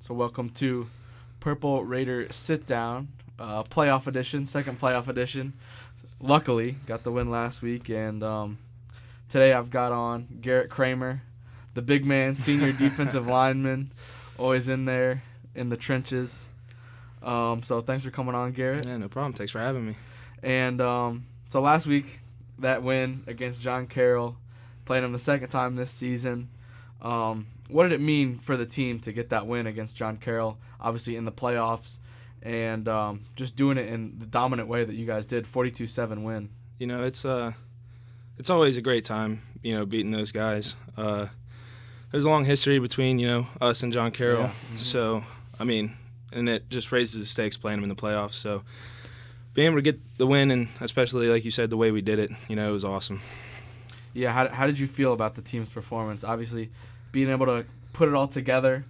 So welcome to Purple Raider Sitdown, playoff edition, second playoff edition. Luckily, got the win last week, and today I've got on Garet Cramer, the big man, senior defensive lineman, always in there in the trenches. So thanks for coming on, Garet. Yeah, no problem. Thanks for having me. And so last week, that win against John Carroll, playing him the second time this season. What did it mean for the team to get that win against John Carroll, obviously in the playoffs, and just doing it in the dominant way that you guys did, 42-7 win? You know, it's always a great time, beating those guys. There's a long history between, us and John Carroll. Yeah. Mm-hmm. So, and it just raises the stakes playing them in the playoffs. So being able to get the win, and especially, like you said, the way we did it, it was awesome. Yeah, how did you feel about the team's performance? Obviously, being able to put it all together.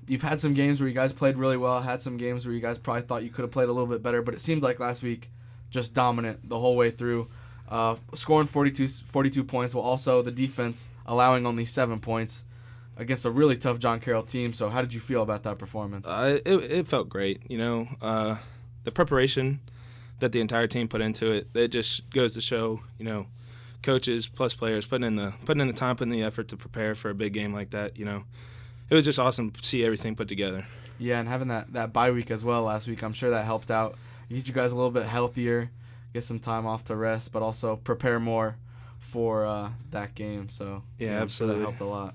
You've had some games where you guys played really well, had some games where you guys probably thought you could have played a little bit better, but it seemed like last week just dominant the whole way through, scoring 42 points, while also the defense allowing only 7 points against a really tough John Carroll team. So how did you feel about that performance? It felt great. The preparation that the entire team put into it just goes to show, coaches plus players putting in the time, putting the effort to prepare for a big game like that. It was just awesome to see everything put together. Yeah, and having that bye week as well last week, I'm sure that helped out. Get you guys a little bit healthier, get some time off to rest, but also prepare more for that game. So yeah, I'm absolutely, sure that helped a lot.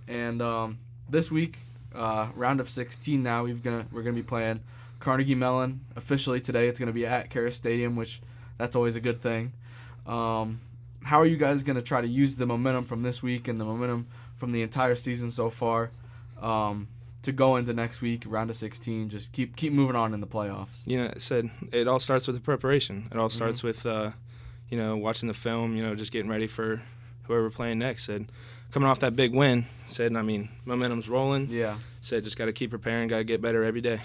And this week, round of 16 now, we're gonna be playing Carnegie Mellon officially today. It's gonna be at Caris Stadium, which that's always a good thing. How are you guys going to try to use the momentum from this week and the momentum from the entire season so far to go into next week, round of 16, just keep moving on in the playoffs? I said it all starts with the preparation. It all starts with, watching the film, just getting ready for whoever we're playing next. Said coming off that big win, said, momentum's rolling. Yeah. Said just got to keep preparing, got to get better every day.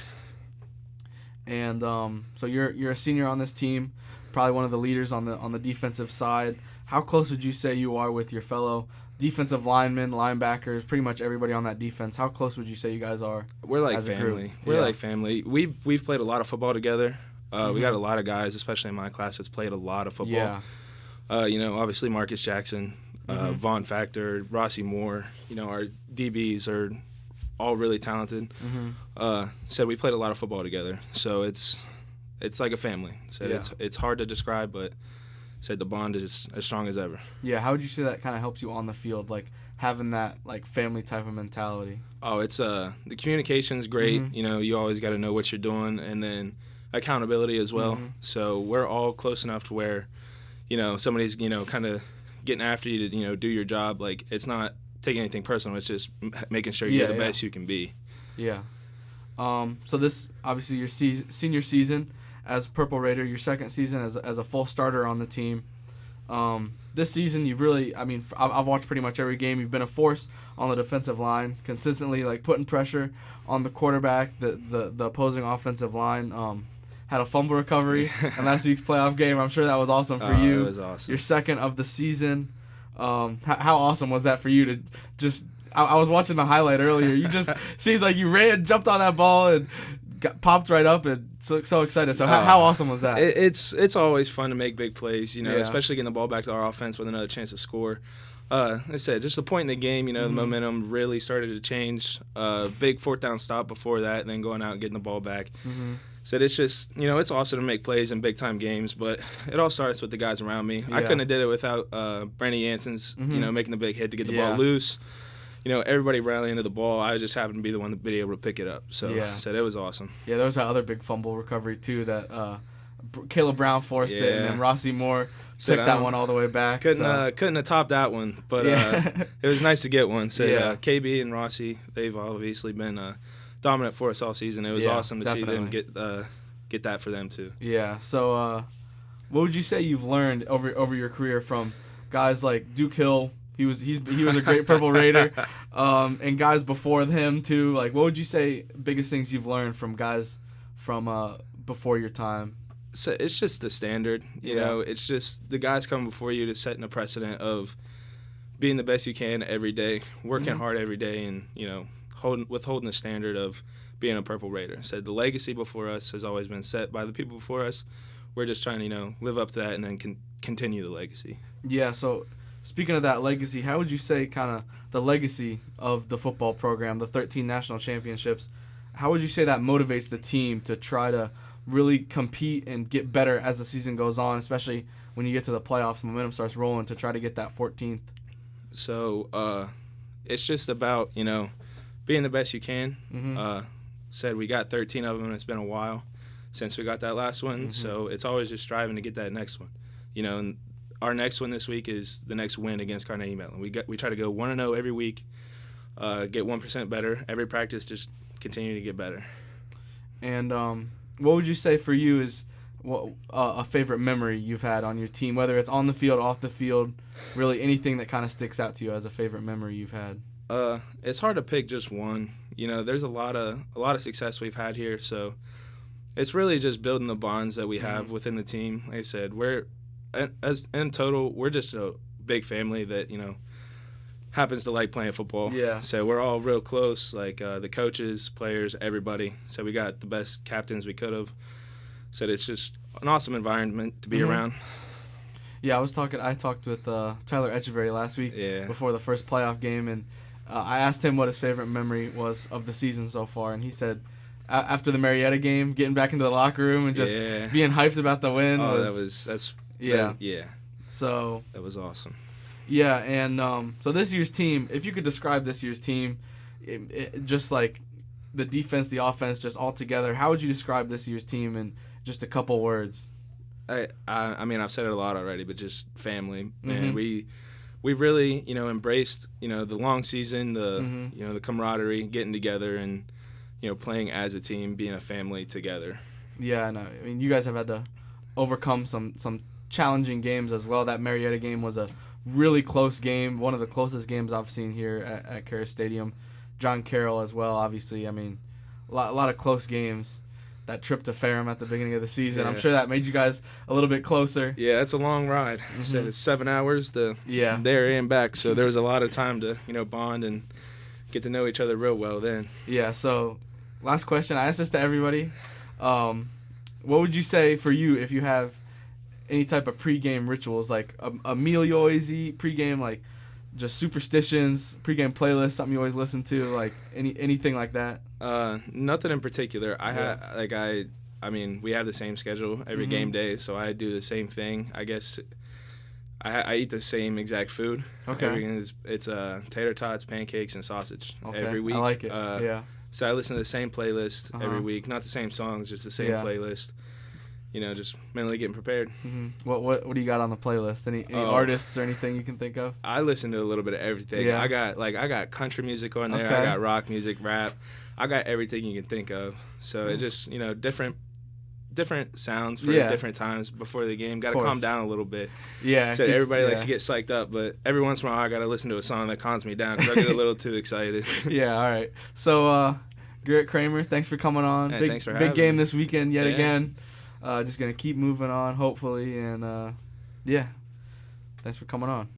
And so you're a senior on this team, probably one of the leaders on the defensive side. How close would you say you are with your fellow defensive linemen, linebackers, pretty much everybody on that defense? How close would you say you guys are? We're like family. We're like family. We've played a lot of football together. We got a lot of guys, especially in my class, that's played a lot of football. Yeah. Obviously Marcus Jackson, Vaughn Factor, Rossi Moore. Our DBs are all really talented. Said we played a lot of football together, so it's like a family. Said it's hard to describe, but said the bond is as strong as ever. Yeah, how would you say that kind of helps you on the field, like having that like family type of mentality? Oh, it's the communication's great. You always got to know what you're doing, and then accountability as well. So we're all close enough to where, somebody's kind of getting after you to do your job. Like it's not taking anything personal. It's just making sure you're the best you can be. Yeah. So this obviously your senior season as Purple Raider, your second season as a full starter on the team. This season, you've really, I've watched pretty much every game. You've been a force on the defensive line, consistently like putting pressure on the quarterback, the opposing offensive line. Had a fumble recovery in last week's playoff game. I'm sure that was awesome for you. It was awesome. Your second of the season. How awesome was that for you to just? I was watching the highlight earlier. You just seems like you jumped on that ball and popped right up and so excited. So how awesome was that? It's always fun to make big plays, Yeah. especially getting the ball back to our offense with another chance to score. Like I said, just the point in the game, the momentum really started to change. Big fourth down stop before that, and then going out and getting the ball back. So it's just, it's awesome to make plays in big-time games, but it all starts with the guys around me. Yeah. I couldn't have did it without Brandon Jansen's, making the big hit to get the ball loose. Everybody rallying to the ball. I just happened to be the one to be able to pick it up. So it was awesome. Yeah, there was that other big fumble recovery, too, that Caleb Brown forced it, and then Rossi Moore took that one all the way back. Couldn't have topped that one, but it was nice to get one. So KB and Rossi, they've obviously been dominant for us all season. It was awesome to see them get that for them, too. Yeah, so what would you say you've learned over your career from guys like Duke Hill? He was a great Purple Raider, and guys before him too. Like, what would you say biggest things you've learned from guys from before your time? So it's just the standard, you know. It's just the guys coming before you to setting a precedent of being the best you can every day, working hard every day, and withholding the standard of being a Purple Raider. Said the legacy before us has always been set by the people before us. We're just trying to, live up to that and then continue the legacy. Yeah, so speaking of that legacy, how would you say kind of the legacy of the football program, the 13 national championships, how would you say that motivates the team to try to really compete and get better as the season goes on, especially when you get to the playoffs, momentum starts rolling to try to get that 14th? So it's just about, being the best you can. Mm-hmm. Said we got 13 of them, and it's been a while since we got that last one. Mm-hmm. So it's always just striving to get that next one. And our next one this week is the next win against Carnegie Mellon. We try to go 1-0 every week, get 1% better. Every practice, just continue to get better. And what would you say for you is a favorite memory you've had on your team, whether it's on the field, off the field, really anything that kind of sticks out to you as a favorite memory you've had? It's hard to pick just one. There's a lot of success we've had here, so it's really just building the bonds that we have within the team. Like I said, in total, we're just a big family that, happens to like playing football. Yeah. So we're all real close, like the coaches, players, everybody. So we got the best captains we could have. So it's just an awesome environment to be around. Yeah, I talked with Tyler Echeverry last week before the first playoff game, and I asked him what his favorite memory was of the season so far, and he said after the Marietta game, getting back into the locker room and just being hyped about the win. So that was awesome. Yeah, and so this year's team, if you could describe this year's team, just like the defense, the offense, just all together, how would you describe this year's team in just a couple words? I mean, I've said it a lot already, but just family. And we really, embraced, the long season, the camaraderie, getting together and, playing as a team, being a family together. Yeah, I know. I mean, you guys have had to overcome some challenging games as well. That Marietta game was a really close game, one of the closest games I've seen here at Caris Stadium. John Carroll as well, obviously. I mean, a lot of close games. That trip to Ferrum at the beginning of the season, I'm sure that made you guys a little bit closer. Yeah, it's a long ride. Said it's 7 hours to there and back, so there was a lot of time to bond and get to know each other real well then. Yeah. So, last question. I asked this to everybody. What would you say for you if you have any type of pregame rituals, like a meal you always eat pregame, like just superstitions, pregame playlist, something you always listen to, like anything like that? Nothing in particular. I mean, we have the same schedule every game day, so I do the same thing. I guess I eat the same exact food. Okay. Everything it's tater tots, pancakes, and sausage every week. I like it. So I listen to the same playlist every week, not the same songs, just the same playlist. Just mentally getting prepared. What do you got on the playlist? Any artists or anything you can think of? I listen to a little bit of everything. Yeah. I got country music on there. I got rock music, rap. I got everything you can think of. So it just different sounds for different times before the game. Got to calm down a little bit. Yeah. So everybody likes to get psyched up, but every once in a while I got to listen to a song that calms me down because I get a little too excited. Yeah. All right. So Garet Cramer, thanks for coming on. Hey, thanks for having me. Big game me. This weekend yet again. Just going to keep moving on, hopefully. And, thanks for coming on.